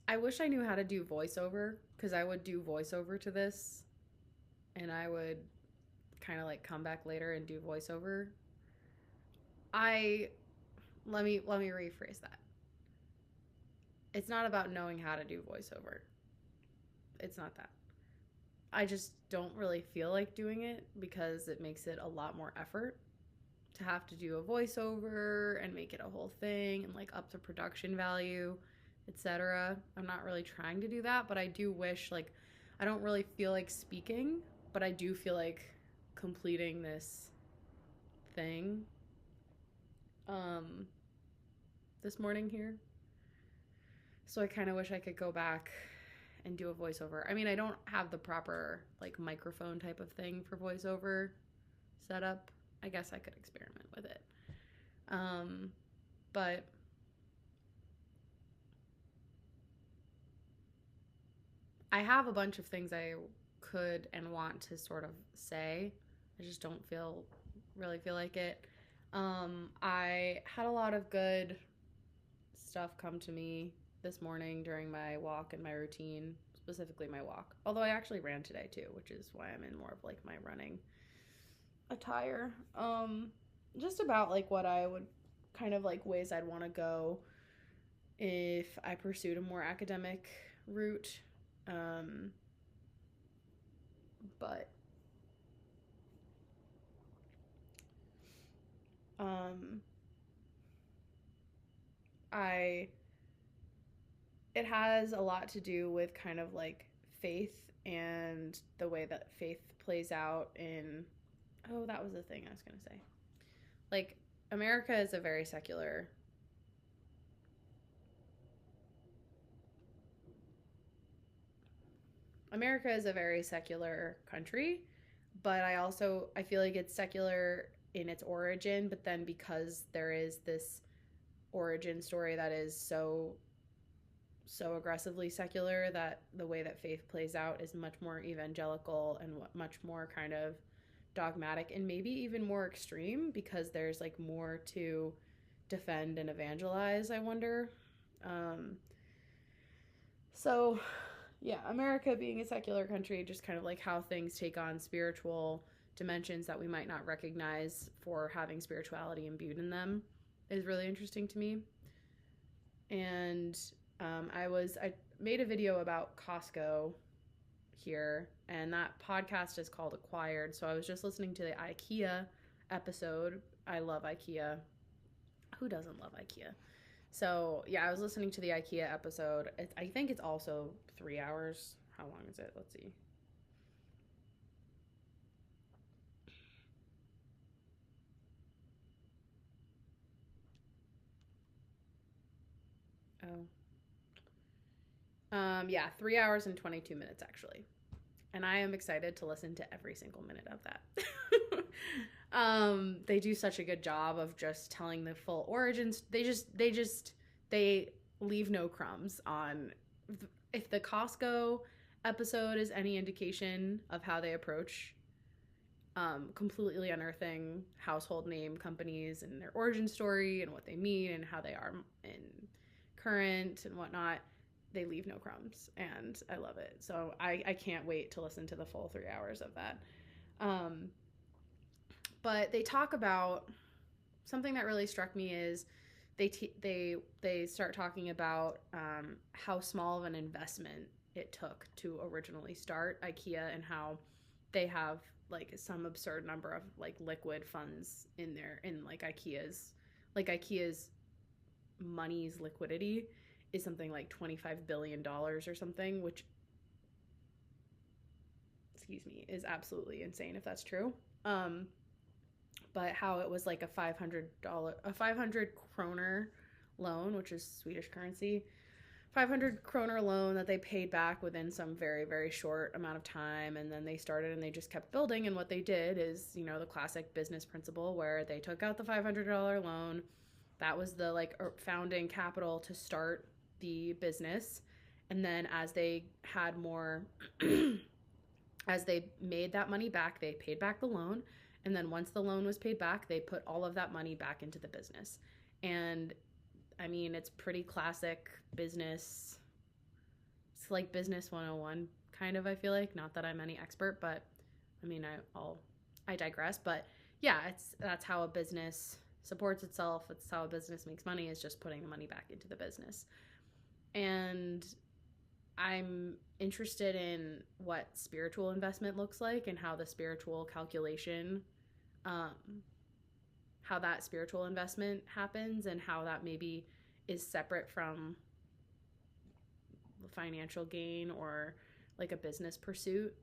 I wish I knew how to do voiceover, because I would do voiceover to this and I would kind of like come back later and do voiceover. I let me rephrase that. It's not about knowing how to do voiceover. It's not that. I just don't really feel like doing it because it makes it a lot more effort to have to do a voiceover and make it a whole thing and like up to production value, etc. I'm not really trying to do that, but I do wish, like, I don't really feel like speaking, but I do feel like completing this thing this morning here. So I kind of wish I could go back and do a voiceover. I mean, I don't have the proper like microphone type of thing for voiceover set up. I guess I could experiment with it. But I have a bunch of things I could and want to sort of say. I just don't really feel like it. I had a lot of good stuff come to me this morning during my walk and my routine, specifically my walk. Although I actually ran today too, which is why I'm in more of like my running attire. Just about like what I would kind of like ways I'd want to go if I pursued a more academic route. But um I it has a lot to do with kind of like faith and the way that faith plays out in, oh, that was the thing I was going to say. Like, America is a very secular country, but I feel like it's secular in its origin, but then because there is this origin story that is so aggressively secular, that the way that faith plays out is much more evangelical and much more kind of dogmatic and maybe even more extreme, because there's like more to defend and evangelize, I wonder. Um, so, yeah, America being a secular country, just kind of like how things take on spiritual dimensions that we might not recognize for having spirituality imbued in them is really interesting to me. And I made a video about Costco here, and that podcast is called Acquired. So I was just listening to the IKEA episode. I love IKEA. Who doesn't love IKEA? So yeah, I was listening to the IKEA episode. I think it's also 3 hours. How long is it? Let's see. Oh, yeah, 3 hours and 22 minutes actually, and I am excited to listen to every single minute of that. They do such a good job of just telling the full origins. They leave no crumbs on. If the Costco episode is any indication of how they approach completely unearthing household name companies and their origin story and what they mean and how they are in current and whatnot, they leave no crumbs, and I love it. So I can't wait to listen to the full 3 hours of that. Um, but they talk about something that really struck me is they start talking about how small of an investment it took to originally start IKEA, and how they have like some absurd number of like liquid funds in there, in IKEA's money's liquidity is something like $25 billion or something, which, excuse me, is absolutely insane if that's true. Um, but how it was like a 500 kroner loan, which is Swedish currency, 500 kroner loan that they paid back within some very, very short amount of time. And then they started and they just kept building. And what they did is, the classic business principle where they took out the $500 loan. That was the like founding capital to start the business. And then as they had more, as they made that money back, they paid back the loan. And then once the loan was paid back, they put all of that money back into the business. And I mean, it's pretty classic business. It's like business 101 kind of, I feel like. Not that I'm any expert, but I mean, I digress, but yeah, that's how a business supports itself. It's how a business makes money, is just putting the money back into the business. And I'm interested in what spiritual investment looks like, and how the spiritual calculation, um, how that spiritual investment happens, and how that maybe is separate from financial gain or like a business pursuit.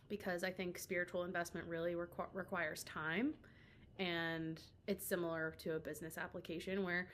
Because I think spiritual investment really requires time, and it's similar to a business application where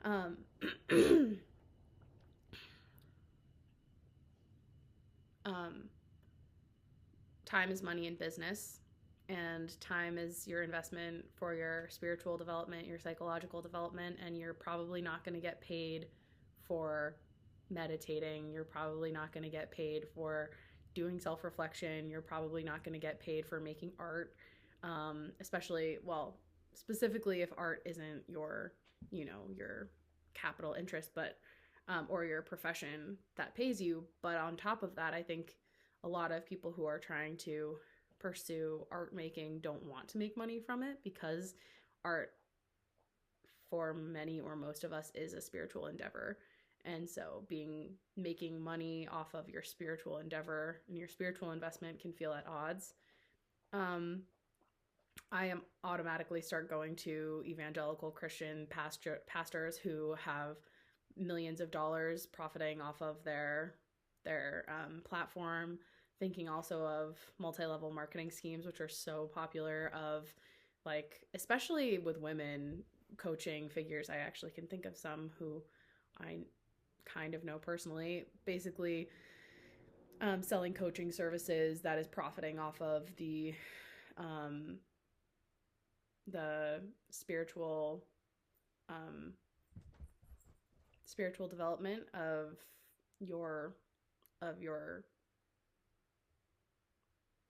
um, um, time is money in business, and time is your investment for your spiritual development, your psychological development, and you're probably not going to get paid for meditating. You're probably not going to get paid for doing self reflection. You're probably not going to get paid for making art, especially, well, specifically if art isn't your capital interest, but or your profession that pays you. But on top of that, I think a lot of people who are trying to pursue art making don't want to make money from it, because art, for many or most of us, is a spiritual endeavor. And so making money off of your spiritual endeavor and your spiritual investment can feel at odds. um I am automatically start going to evangelical Christian pastors who have millions of dollars profiting off of their platform, thinking also of multi-level marketing schemes, which are so popular, of like, especially with women coaching figures. I actually can think of some who I kind of know personally, basically selling coaching services that is profiting off of um, the um, spiritual development your of your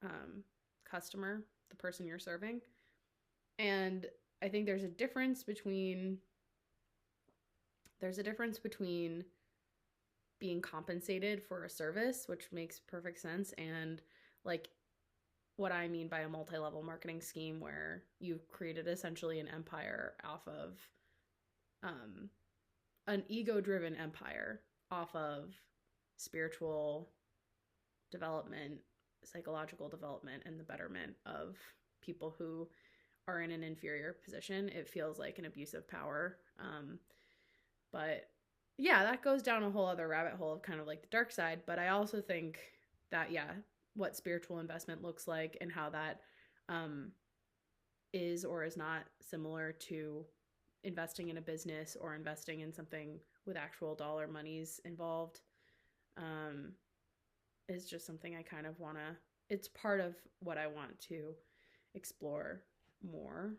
um, customer, the person you're serving. And I think there's a difference between there's a difference between being compensated for a service, which makes perfect sense, and like what I mean by a multi-level marketing scheme where you've created essentially an empire off of an ego-driven empire off of spiritual development, psychological development, and the betterment of people who are in an inferior position. It feels like an abuse of power. But yeah, that goes down a whole other rabbit hole of kind of like the dark side. But I also think that, yeah, what spiritual investment looks like and how that is or is not similar to investing in a business or investing in something with actual dollar monies involved is just something I kind of want to, it's part of what I want to explore more,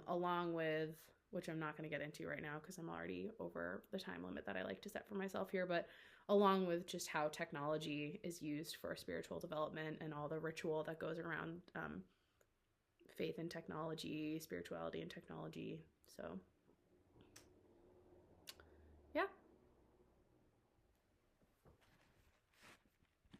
along with, which I'm not going to get into right now because I'm already over the time limit that I like to set for myself here, but along with just how technology is used for spiritual development and all the ritual that goes around faith and technology, spirituality and technology. So